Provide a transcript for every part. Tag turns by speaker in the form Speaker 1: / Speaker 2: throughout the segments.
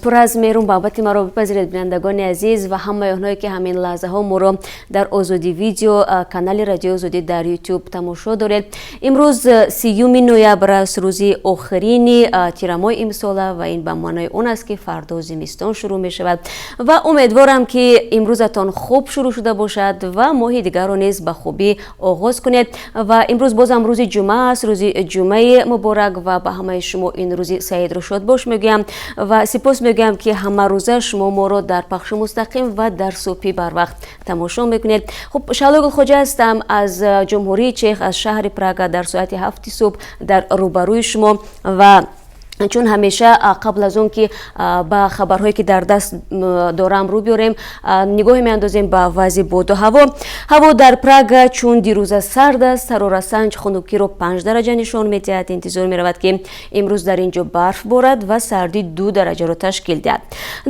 Speaker 1: پر از مهرون بابت ما رو بپذیرید بینندگان عزیز و همه اونایی که همین لحظه ها ما رو در آزادی ویدیو کانال رادیو آزادی در یوتیوب تماشا دارید. امروز 30 نوامبر است، روزی آخرین تیر ماه امسال و این به معنای اون است که فردا زمستان شروع می شود و امیدوارم که امروزتان خوب شروع شده باشد و ماه دیگر رو نیز به خوبی آغاز کنید. و امروز بازم روز جمعه است، روز جمعه مبارک و به همه شما این روزی سعید رو شاد باش میگم و سپاس میگم که همه روزه شما ما رو در پخش مستقیم و در صبحی بر وقت تماشا میکنید. خب شالا گلخوجه هستم از جمهوری چک، از شهر پراگ در ساعت 7 صبح در روبروی شما و چون همیشه قبل از اون که با خبرهایی که در دست دارم رو بیاریم نگاه میاندازیم به وضع باد و هوا در پراگ چون دیروز سرد است، حرارت سنج خنکی رو 5 درجه نشان میدهد. انتظار میرود که امروز در اینجا برف بارد و سردی 2 درجه رو تشکیل دهد.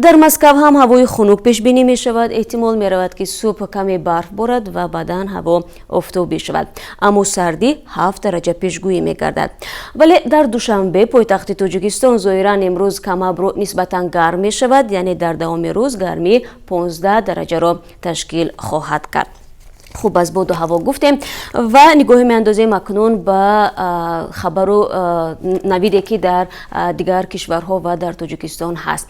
Speaker 1: در مسکو هم هوای خنک پیش بینی می شود، احتمال میرود که صبح کمی برف بارد و بعداً هوا آفتابی شود، اما سردی 7 درجه پیشگویی میگردد. ولی در دوشنبه پایتخت تاجیکستان ظاهراً امروز کم ابر نسبتاً گرم می شود، یعنی در دوام روز گرمی 15 درجه را تشکیل خواهد کرد. خوب از باد و هوا گفتیم و نگاه میاندازیم اکنون به خبر و نویدی که در دیگر کشورها و در تاجیکستان هست.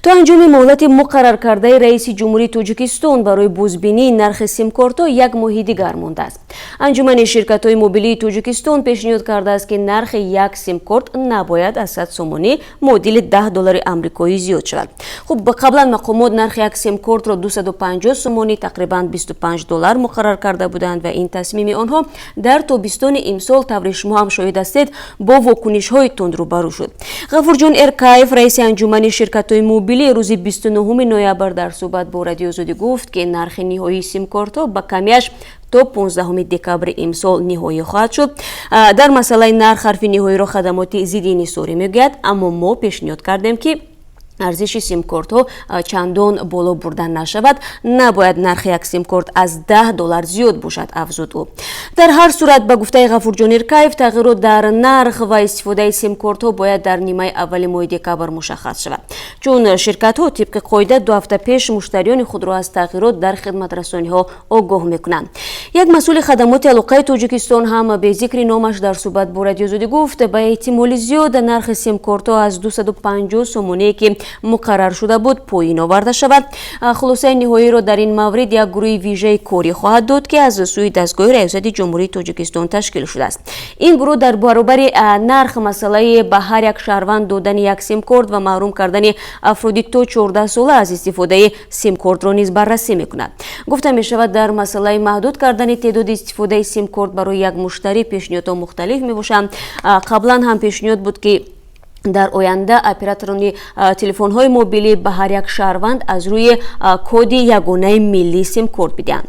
Speaker 1: تا انجام مهلت مقرر کرده رئیس جمهوری تاجیکستان برای بازبینی نرخ سیم کارت‌ها یک ماه دیگر مانده است. انجمن شرکت‌های موبیلی تاجیکستان پیشنهاد کرده است که نرخ یک سیم کارت نباید از 100 سومانی معادل $10 آمریکایی زیاد شود. خب قبلا مقامات نرخ یک سیم کارت را 250 سومانی تقریبا $25 مقرر کرده بودند و این تصمیم آنها در تابستان امسال طور شما هم شاهد هستید با واکنش‌های تند روبرو شد. غفور جان ارکایف رئیس انجمن شرکت‌های موبیلی روز 29 نوامبر در صحبت با رادیو آزادی گفت که نرخ نهایی سیم کارت‌ها با کمیش تا 15 دکبر امسال نهایی خواهد شد. در مسئله نرخ حرف نهایی را خدمات ضد انحصاری میگوید، اما ما پیشنهاد کردیم که ارزش سیم کارت ها چندان بالا بردن نشود، نباید نرخ یک سیم کارت از $10 زیاد باشد افزود او. در هر صورت به گفته غفور جان ارکایف تغییرات در نرخ و استفاده سیم کارت ها باید در نیمه اول ماه دکبر مشخص شود، چون شرکت ها طبق قاعده 2 هفته پیش مشتریان خود را از تغییرات در خدمت رسانی ها آگاه میکنند. یک مسئول خدمات علاقه تاجیکستان هم به ذکر نامش در صحبت با رادیو آزادی گفت به احتمال زیاد نرخ سیم کارت ها از 250 سومانی که مقرر شده بود پایین آورده شود. خلاصه نهایی را در این مورد یک گروه ویژه کاری خواهد داد که از سوی دستگاه ریاست جمهوری تاجیکستان تشکیل شده است. این گروه در برابر نرخ مسئله به هر یک شهروند دادن یک سیم کارت و محروم کردن افرادی تا 14 ساله از استفاده سیم کارت را نیز بررسی میکند. گفته می شود در مسئله محدود کردن تعداد استفاده سیم کارت برای یک مشتری پیشنهادات مختلف می باشند. قبلا هم پیشنهاد بود که در آینده اپراتوران تلفن های موبیلی به هر یک شهروند از روی کد یگانه ملی سیم کارت بدهند.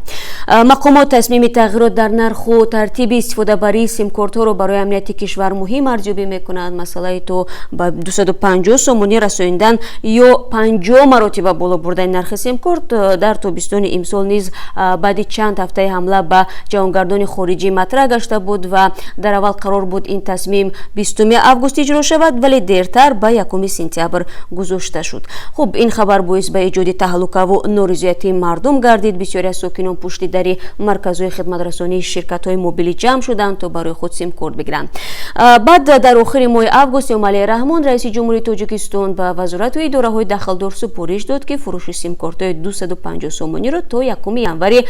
Speaker 1: مقامات تصمیم تغییرات در نرخ و ترتیب استفاده برای سیم کارت ها را برای امنیت کشور مهم ارزیابی میکنند. مسئله تو به 250 سومانی رساندن یا 50 مراتب بالا بردن نرخ سیم کارت در تابستان امسال نیز بعد چند هفته حمله به جهانگردان خارجی مطرح گشته بود و در اول قرار بود این تصمیم 20 آگوست اجرا شود، ولی دیرتر به 1 سپتامبر گذاشته شد. خب این خبر باعث به ایجاد تهلکه و نارضایتی مردم گردید. بسیاری از ساکنان پشت در مرکزهای خدمت رسانی شرکت‌های موبیلی جمع شدند تا برای خود سیم کارت بگیرند. بعد در آخر ماه آگوست علی رحمان رئیس جمهوری تاجیکستان به وزارت و اداره‌های داخلدار سپارش داد که فروش سیم کارت‌های 250 سومانی را تا 1 ینوری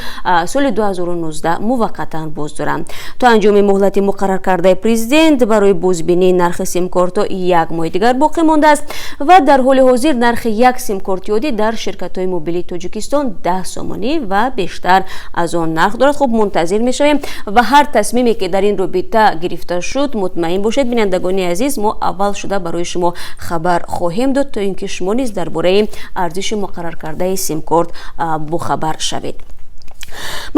Speaker 1: سال 2019 موقتا باز دارند. تا انجام مهلت مقرر کرده پرزیدنت برای بازبینی نرخ سیم کارت‌ها یک ماه دیگر باقی مانده است و در حال حاضر نرخ یک سیم کارت یادی در شرکت‌های موبیلی تاجیکستان 10 سومانی و بیشتر از آن نرخ دارد. خب منتظر می‌شویم و هر تصمیمی که در این رابطه گرفته شد مطمئن باشید بینندگان عزیز ما اول شده برای شما خبر خواهیم داد تا اینکه شما نیز درباره ارزش مقرر کرده سیم کارت با خبر شوید.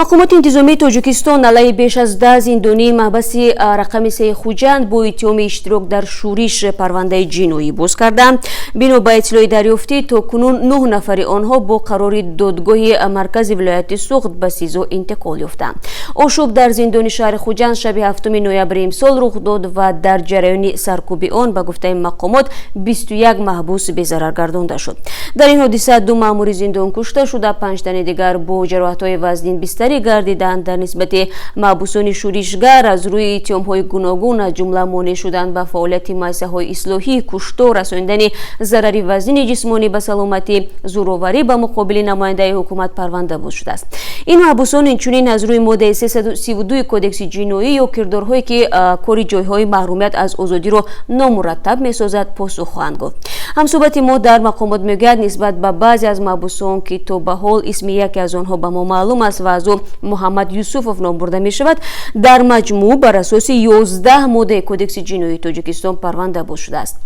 Speaker 1: мақомоти интизомии тоҷикистон алайҳи беш аз 10 зиндонии маҳбаси рақами 3 хуҷанд бо иттиҳоми иштирок дар шӯриш парвандаи ҷиноӣ боз карданд. бино ба иттилои дарёфтӣ то кунун 9 нафари онҳо бо қарори додгоҳи маркази вилояти Суғд ба СИЗО интиқол ёфтанд. ошӯб дар зиндони шаҳри Хуҷанд шаби 7 ноябри имсол рух дод ва дар ҷараёни саркӯби он ба гуфтаи мақомот 21 маҳбус безарар гардонда шуд. дар ин ҳодиса 2 маъмури зиндон кушта шуда, 5 тани дигар бо ҷароҳатҳои вазнин бистарӣ гардиданд. дар нисбати маҳбусони шӯришгар аз рӯи иттиҳомҳои гуногун аз ҷумла монеъ шудан ба фаъолияти муассисаҳои ислоҳӣ, куштор, расониндани зарари вазнини ҷисмонӣ ба саломатӣ, зӯроварӣ ба муқобили намояндаи ҳукумат парванда боз шудааст. ин маҳбусон инчунин аз рӯи моддаи 332 кодекси ҷиноӣ ё кирдорҳое ки кори ҷойҳои маҳрумият аз озодиро номураттаб месозад посух хоҳанд гуфт. ҳамсӯҳбати мо дар мақомот мегӯяд нисбат ба баъзе аз маҳбусон ки то ба ҳол исми яке аз онҳо ба мо маълум аст ва аз ӯ Муҳаммад Юсуфов ном бурда мешавад, дар маҷмӯъ бар асоси 11 моддаи кодекси ҷиноии Тоҷикистон парванда боз шудааст.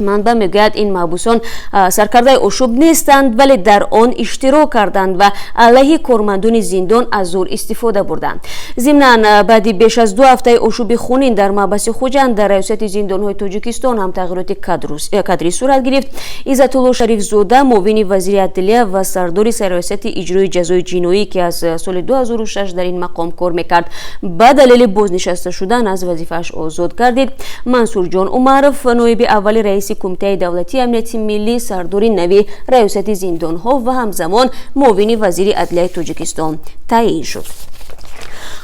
Speaker 1: манба мегӯяд ин маҳбусон саркардаи ошӯб нестанд, вале дар он иштирок карданд ва алайҳи кормандони зиндон аз зур истифода бурданд. зимнан баъди беш аз 2 ҳафтаи ошӯби хунин дар маҳбаси Хуҷанд дар раёсати зиндонҳои Тоҷикистон ҳам тағйироти кадрӣ сурат гирифт. Иззатулло Шарифзода, муовини вазири адлия ва сардори сарраёсати иҷрои ҷазои ҷиноӣ ки аз соли 2006 дар ин мақом кор мекард, ба далели бознишаста шудан аз вазифааш озод гардид. Мансурҷон Умаров, ноиби аввали раиси кумитаи давлатии амнияти миллӣ, сардори нави раёсати зиндонҳо ва ҳамзамон муовини вазири адлияи Тоҷикистон таъин шуд.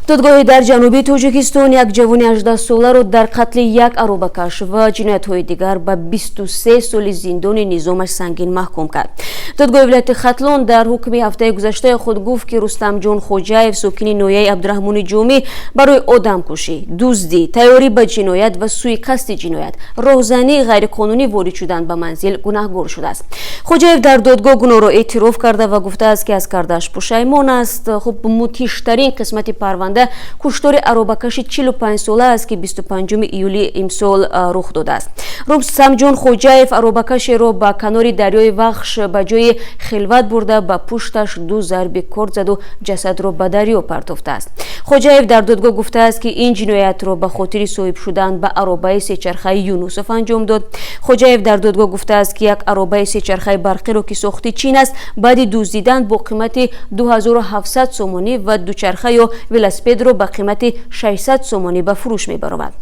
Speaker 1: додгоҳи дар ҷануби Тоҷикистон як ҷавони 18 соларо дар қатли як аробакаш ва ҷиноятҳои дигар ба 23 соли зиндони низомаш сангин маҳкум кард. додгоҳи вилояти Хатлон дар ҳукми ҳафтаи гузаштаи худ гуфт ки Рустамҷон Хоҷаев, сокини ноҳияи Абдурахмони Ҷомӣ, барои одамкушӣ, дуздӣ, тайёрӣ ба ҷиноят ва суиқасди ҷиноят, роҳзанӣ ғайриқонунӣ ворид шудан ба манзил гунаҳгор шудааст. Хоҷаев дар додгоҳ гуноҳро эътироф карда ва гуфтааст ки аз кардааш пушаймон аст. хуб мудҳиштарин қисмати парванда куштори аробакаши 45 сола аст ки 25 июли имсол рух додааст. Рустамҷон Хоҷаев аробакашеро ба канори дарёи Вахш ба ҷои хилват бурда ба пушташ 2 зарби корд заду ҷасадро ба дарё партофтааст. Хоҷаев дар додгоҳ гуфтааст ки ин ҷиноятро ба хотири соҳиб шудан ба аробаи сечархаи Юнусов анҷом дод. Хоҷаев дар додгоҳ гуфтааст ки як аробаи сечархаи барқиро ки сохти чин аст, баъди дуздидан бо қимати 2700 сомонӣ ва дучарха ё велосипедро ба қимати 600 сомонӣ ба фурӯш мебаромад.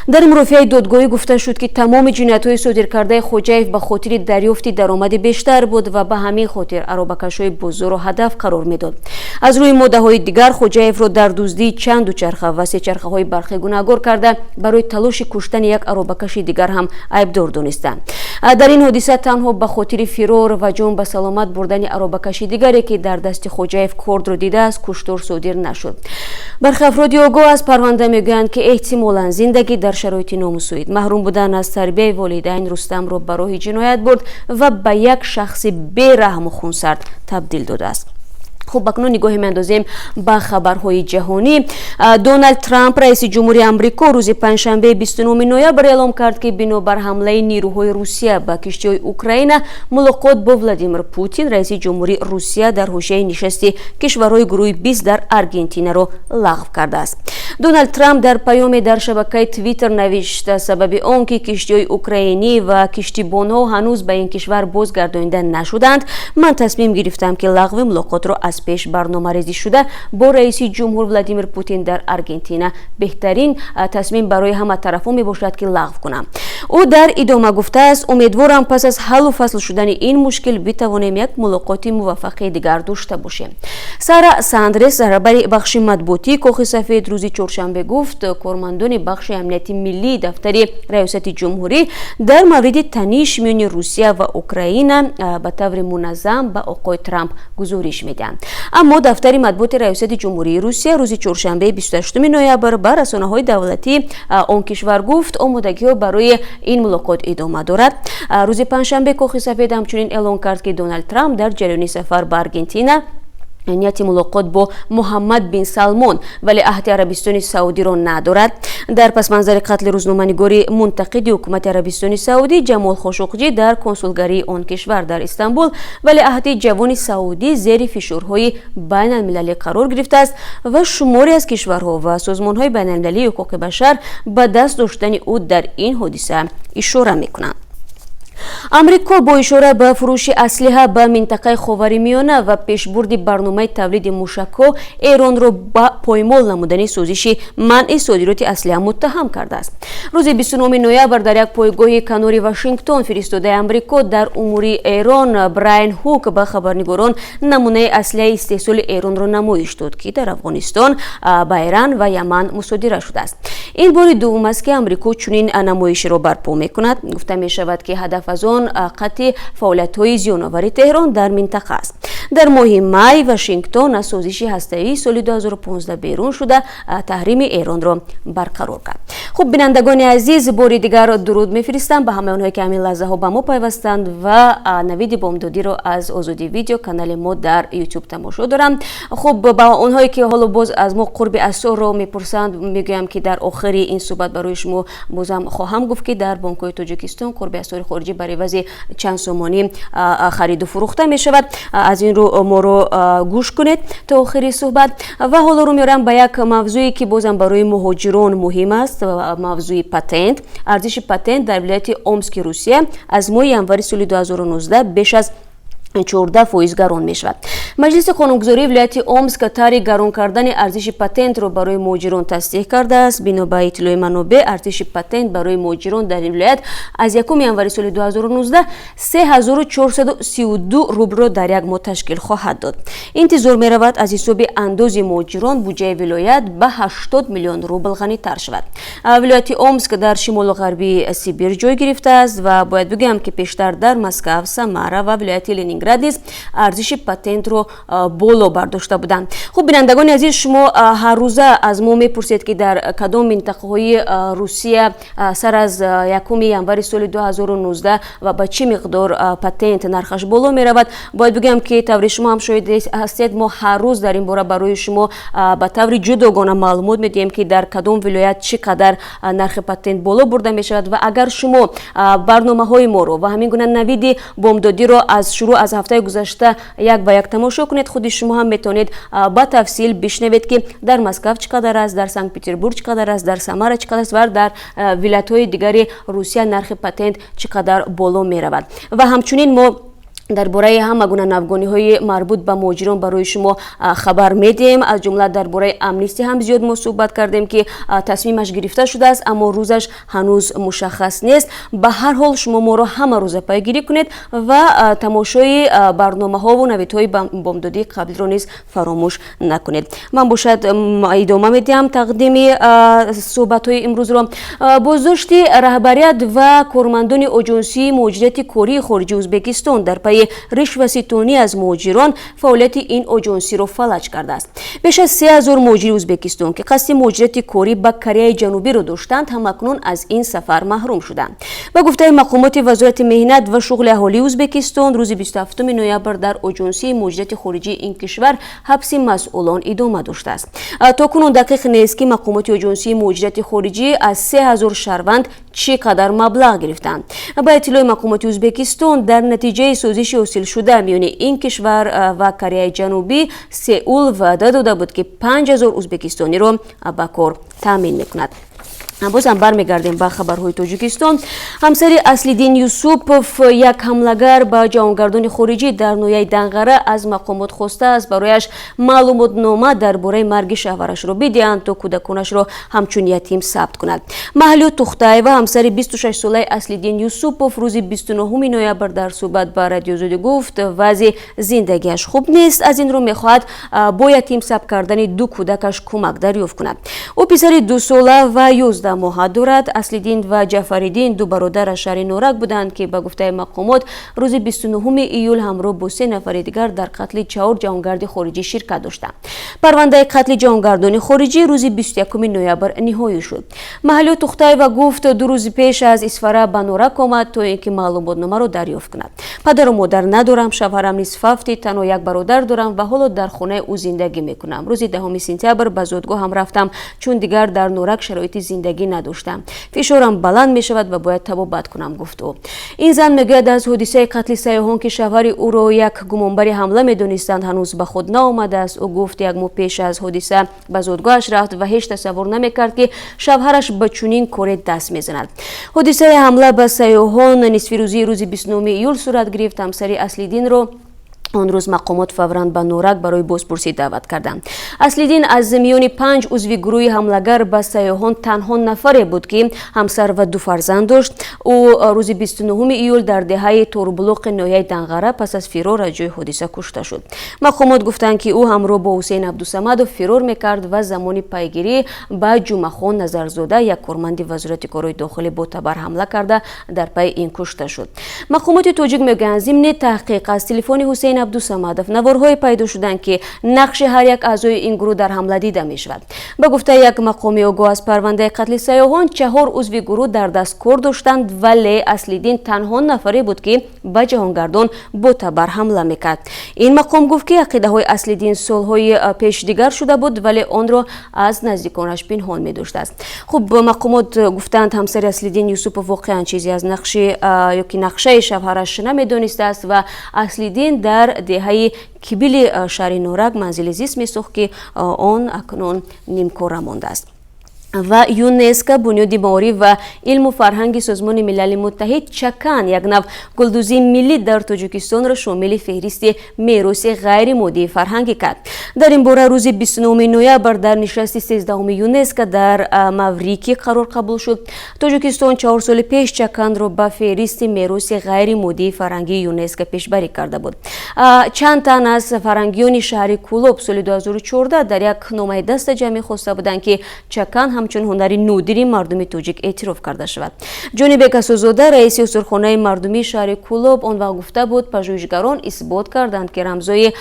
Speaker 1: дар мурофиаи додгоҳӣ гуфта шуд ки тамоми ҷиноятҳои содиркардаи Хоҷаев ба хотири дарёфти даромади бештар буд ва ба ҳамин хотир аробакашҳои бозорро ҳадаф қарор медод. аз рӯи моддаҳои дигар Хоҷаевро дар дуздии чанд дучарха ва сечархаҳои барқӣ гунаҳгор карда барои талоши куштани як аробакаши дигар ҳам айбдор донистанд. дар ин ҳодиса танҳо ба хотири фирор ва ҷон ба саломат бурдани аробакаши дигаре ки дар дасти Хоҷаев кордро дидааст куштор содир нашуд. бархи афроди огоҳ аз парванда мегӯянд ки эҳтимолан зиндагӣ дар шароити номусоид, маҳрум будан аз тарбияи волидайн Рустамро ба роҳи ҷиноят бурд ва ба як шахси бераҳму хунсард табдил додааст. خب اکنون نگاه میاندازیم به خبرهای جهانی. دونالد ترامپ رئیس جمهوری آمریکا روز پنجشنبه 29 نوامبر اعلام کرد که بنابر حمله نیروهای روسیه به کشتی‌های اوکراین ملاقات با ولادیمیر پوتین رئیس جمهوری روسیه در حوزه نشست کشورهای گروه 20 در آرژانتین را لغو کرده است. دونالد ترامپ در پیامی در شبکه توییتر نوشت سبب آنکه کشتی‌های اوکراینی و کشتیبان‌ها هنوز به این کشور بازگردانیده نشدند، من تصمیم گرفتم که لغو ملاقات را از پیش برنامه‌ریزی شده با رئیس جمهور ولادیمیر پوتین در آرژانتین بهترین تصمیم برای همه طرفان میباشد که لغو کنم. او در ادامه گفته است امیدوارم پس از حل و فصل شدن این مشکل بتوانیم یک ملاقات موفق دیگر داشته باشیم. سارا ساندرس رهبر بخش مطبوعاتی کاخ سفید روز چهارشنبه گفت کارمندان بخش امنیتی ملی دفتر ریاست جمهوری در مورد تنش میان روسیه و اوکراین به طور منظم به آقای ترامپ گزارش میدن. اما دفتر مطبوعات ریاست جمهوری روسیه روز چهارشنبه 28 نوامبر بر رسانه‌های دولتی آن کشور گفت آمادگی برای این ملاقات ادامه دارد. روز پنجشنبه کاخ سفید همچنین اعلام کرد که دونالد ترامپ در جریان سفر به آرژانتین нияти мулоқот бо муҳаммад бин Салмон вале аҳди Арабистони Саудиро надорад. дар пасманзари қатли рӯзноманигори мунтақиди ҳукумати Арабистони Саудӣ Ҷамол Хошуқҷӣ дар консулгарии он кишвар дар Истанбул вале аҳди ҷавони саудӣ зери фишорҳои байналмилалӣ қарор гирифтааст ва шуморе аз кишварҳо ва созмонҳои байналмилалии ҳуқуқи башар ба даст доштани ӯ дар ин ҳодиса ишора мекунанд. амрико бо ишора ба фурӯши аслиҳа ба минтақаи ховари миёна ва пешбурди барномаи тавлиди мушакҳо Эронро ба поймол намудани созиши манъи содироти аслиҳа муттаҳам кардааст. рӯзи 29 ноябр дар як пойгоҳи канори Вашингтон фиристодаи амрико дар умури Эрон Брайан Хук ба хабарнигорон намунаи аслиҳаи истеҳсоли Эронро намоиш дод, ки дар Афғонистон, Байран ва Яман мусодира шудааст. ин бори дуввум аст ки амрико чунин намоишеро барпо мекунад. гуфта мешавад ки ҳадаф аз он қатъи фаъолиятҳои зиёновари Теҳрон дар минтақа аст. дар моҳи май Вашингтон аз созиши ҳастаивии соли 2015 берун шуда таҳрими Эронро барқарор кард. хуб бинандагони азиз, бори дигар дуруд мефиристам ба ҳамаи онҳое ки ҳамин лаҳзаҳо ба мо пайвастанд ва навиди бомдодиро аз Озодӣ видео канали мо дар YouTube тамошо доранд. хуб ба онҳое ки ҳоло боз аз мо қурби асорро мепурсанд, мегӯям ки дар охири ин суҳбат барои шумо бозам хоҳам гуфт ки дар бонкҳои Тоҷикистон қурби асори хориҷӣ бар эвази чанд сомонӣ хариду фурӯхта мешавад. аз ин рӯ моро гӯш кунед то охири суҳбат. ва ҳоло рӯ меорам ба як мавзӯе ки бозам барои муҳоҷирон муҳим аст, мавзӯи патент. арзиши патент дар вилояти Омски, Русия аз моҳи январи соли 2019 беш аз 14% гарон мешавад. маҷлиси қонунгузории вилояти Омск тарҳи гарон кардани арзиши патентро барои муҳоҷирон тасдиқ кардааст. бино ба иттилои манобеъ, арзиши патент барои муҳоҷирон дар ин вилоят аз 1 январи соли 2019 3432 рублро дар як моҳ ташкил хоҳад дод. интизор меравад аз ҳисоби андози муҳоҷирон буҷаи вилоят ба 80 миллион рубл ғанитар шавад. вилояти Омск дар шимолу ғарбии Сибир ҷой гирифтааст ва бояд бигӯям ки пештар дар Москав, Самара ва вилояти Ленинград низ арзиши патентро боло бардошта буданд. хуб бинандагони азиз, шумо ҳар рӯза аз мо мепурсед ки дар кадом минтақаҳои Русия сар аз 1 январи соли 2019 ва ба чӣ миқдор патент нархаш боло меравад. бояд бигӯям ки таври шумо ҳам шоҳид ҳастед, мо ҳар рӯз дар ин бора барои шумо ба таври ҷудогона маълумот медиҳем ки дар кадом вилоят чӣ қадар нархи патент боло бурда мешавад. ва агар шумо барномаҳои моро ва ҳамин гуна навиди бомдодиро аз шурӯъ аз ҳафтаи гузашта як ба як тамошо кунед, худи шумо ҳам метавонед ба тафсил бишнавед ки дар Москав чӣ қадар аст, дар Санкт-Петербург чӣ қадар аст, дар Самара чӣ қадар аст ва дар вилоятҳои дигари Русия нархи патент чӣ қадар боло меравад. ва ҳамчунин мо дар бораи ҳама гуна навгониҳои марбут ба муҳоҷирон барои шумо хабар медиҳем. аз ҷумла дар бораи амнистӣ ҳам зиёд мо суҳбат кардем ки тасмимаш гирифта шудааст, аммо рӯзаш ҳанӯз мушаххас нест. ба ҳар ҳол шумо моро ҳама рӯза пайгирӣ кунед ва тамошои барномаҳову навидҳои бомдодии қаблиро низ фаромӯш накунед. ман бошад идома медиҳам тақдими суҳбатҳои имрӯзро. боздошти раҳбарият ва кормандони оҷонсии муҳоҷирати кории хориҷии Ӯзбекистон дар ришваситонӣ аз муҳоҷирон фаъолияти ин оҷонсиро фалаҷ кардааст. беш аз 3000 муҳоҷири Ӯзбекистон ки қасди муҳоҷирати корӣ ба Кореяи Ҷанубиро доштанд, ҳамакнун аз ин сафар маҳрум шуданд. ба гуфтаи мақомоти вазорати меҳнат ва шуғли аҳолии Ӯзбекистон, рӯзи 27 ноябр дар оҷонсии муҳоҷирати хориҷии ин кишвар ҳабси масъулон идома доштааст. то кунун дақиқ нест ки мақомоти оҷонсии муҳоҷирати хориҷӣ аз 3000 шаҳрванд чӣ қадар маблағ гирифтанд. ба иттилои мақомоти Ӯзбекистон, дар натиҷаи созиши ҳосилшуда миёни ин кишвар ва Кореяи Ҷанубӣ, Сеул ваъда дода буд ки 5000 ӯзбекистониро ба кор таъмин мекунад. бозам бармегардем ба хабарҳои Тоҷикистон. ҳамсари Аслиддин Юсупов, як ҳамлагар ба ҷавонгардони хориҷӣ дар ноҳияи Данғара, аз мақомот хостааст барояш маълумотнома дар бораи марги шаҳварашро бидиҳанд то кӯдаконашро ҳамчун ятим сабт кунад. Маҳлиё Тухтаева, ҳамсари 26-солаи Аслиддин Юсупов, рӯзи 29 ноябр дар суҳбат ба Радио Озодӣ гуфт вазъи зиндагиаш хуб нест. аз ин рӯ мехоҳад бо ятим сабт кардани 2 кӯдакаш кӯмак дарёфт кунад. ӯ писари 2 сола ва 11 16 ماه دارد. اصلیدین و جعفریدین دو برادر شهر نورک بودند که به گفته مقامات روز 29 ایول همراه با 3 نفر دیگر در قتل 4 جوانگرد خارجی شرکت داشتند. پرونده قتل جوانگردان خارجی روز 21 نوامبر نهایی شد. محلی تختای و گفت 2 روز پیش از اسفاره به نورک آمد تا اینکه معلوماتنامه را دریافت کند. پدر و مادر ندارم، شوهرم نیز فوتی، تنها یک برادر دارم و حالا در خانه او زندگی میکنم. روز 10 سپتامبر به زادگاه هم رفتم چون دیگر در نورک شرایط زندگی نداشتم. فشارم بلند می شود و باید طبابت کنم، گفت او. این زن میگوید از حادثه قتل سیاحان که شوهر او را یک گمانبر حمله میدانستند هنوز به خود نآمده است. او گفت 1 ماه پیش از حادثه به زادگاهش رفت و هیچ تصور نمیکرد که شوهرش به چنین کاری دست میزند. حادثه حمله به سیاحان نصف روزی روز 29 ایول صورت گرفت. همسر اصلیدین را آن روز مقامات فوراً به نورک برای بازپرسی دعوت کردند. اصلیدین از میان 5 عضو گروه حملگر به سیاحان تنها نفری بود که همسر و 2 فرزند داشت. او روز 29 ایول در دهه توربلوق ناحیه دنغره پس از فرار از جای حادثه کشته شد. مقامات گفتند که او همراه با حسین عبدالصمد فرار میکرد و زمان پیگیری به جمعه‌خان نظرزاده یک کارمند وزارت کارهای داخلی با تبر حمله کرده در پی این کشته شد. مقامات تاجیک میگویند ضمن تحقیق از تلفن حسین عبدالصمد نوارهای پیدا شدند که نقش هر یک اعضای این گروه در حمله دیده می شود. به گفته یک مقامی آگاه از پرونده قتل سیاحان 4 عضو گروه در دست کار داشتند ولی اصلیدین تنها نفری بود که به جهانگردان با تبر حمله میکرد. این مقام گفت که عقیده های اصلیدین سالهای پیش دیگر شده بود ولی آن را از نزدیکانش پنهان می داشته است. خب مقامات گفتند همسر اصلیدین یوسف واقعا چیزی از نقشه شوهرش نمیدانسته است و اصلیدین در دهه کبیل شهر نورک منزل زیست میساخت که آن اکنون نیمکاره مانده است. و یونسکو بنیاد معارف و علم و فرهنگ سازمان ملل متحد چکن یک نوع گلدوزی ملی در تاجیکستان را شامل فهرست میراث غیر مادی فرهنگی کرد. در این باره روز 29 نوامبر در نشست 13 یونسکو در ماوریکی قرار قبول شد. تاجیکستان 4 سال پیش چکن را به فهرست میراث غیر مادی فرهنگی یونسکو پیشبری کرده بود. چند تن از فرهنگیان شهر کولوب سال 2014 در یک نامه دست جمعی خواسته بودند که چکن همچون هنری نودری مردمی تاجیک اعتراف کرده شود. جانی بکاسوزاده رئیس سرخانه مردمی شهر کولوب آن وقت گفته بود پژوهشگران اثبات کردند که رمزای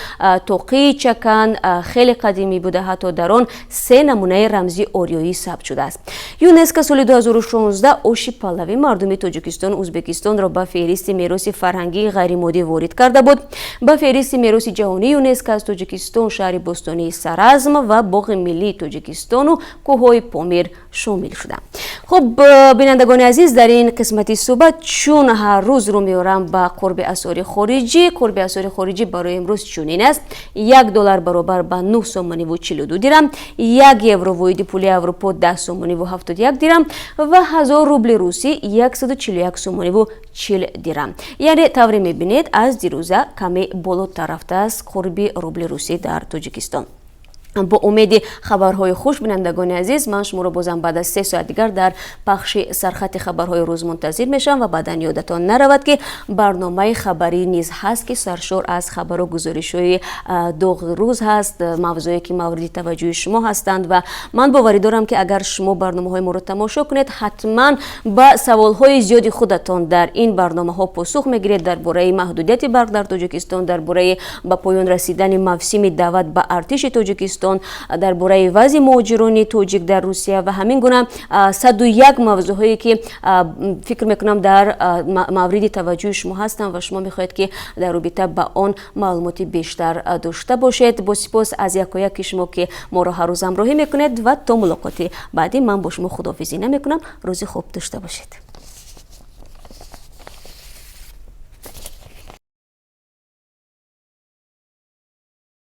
Speaker 1: توقی چکن خیلی قدیمی بوده، حتی در آن 3 نمونه رمزی آریایی ثبت شده است. یونسکو سال 2016 آشی پهلوی مردمی تاجیکستان ازبکستان را به فهرست میراث فرهنگی غیر مادی وارد کرده بود. به فهرست میراث جهانی یونسکو از تاجیکستان شهر بستانی سرازم و باغ ملی تاجیکستان و کوههای پامیر شامل شدند. خب بینندگان عزیز، در این قسمتی صحبت چون هر روز رو میارم به قرب اسعار خارجی. قرب اسعار خارجی برای امروز چنین است: $1 برابر به 9 سومانی و 42 درم، 1 یورو واحد پول اروپا 10 سومانی و 71 درم و 1000 روبل روسی 141 سومانی و 40 درم. یعنی طوری میبینید از دیروزه کمی بالاتر رفته است قرب روبل روسی در تاجیکستان. با امید خبرهای خوش بینندگان عزیز، من شما را بازم بعد از 3 ساعت دیگر در بخش سرخط خبرهای روز منتظر میشم و بعدا یادتان نرود که برنامه خبری نیز هست که سرشار از خبر و گزارش‌های داغ روز هست، موضوعی که مورد توجه شما هستند و من باوری دارم که اگر شما برنامه‌های ما را تماشا کنید حتما با سوال‌های زیادی خودتان در این برنامه‌ها پاسخ میگیرید درباره محدودیت برق در تاجیکستان، درباره به پایان رسیدن موسم دعوت به ارتش تاجیکستان، درباره وضع مهاجران تاجیک در روسیه و همین گونه 101 موضوعی که فکر میکنم در مورد توجه شما هستند و شما میخواهید که در رابطه با آن معلوماتی بیشتر داشته باشید. با سپاس از یک شما که ما را هر روز همراهی میکنید و تا ملاقات بعدی من با شما خداحافظی نمیکنم. روز خوب داشته باشید.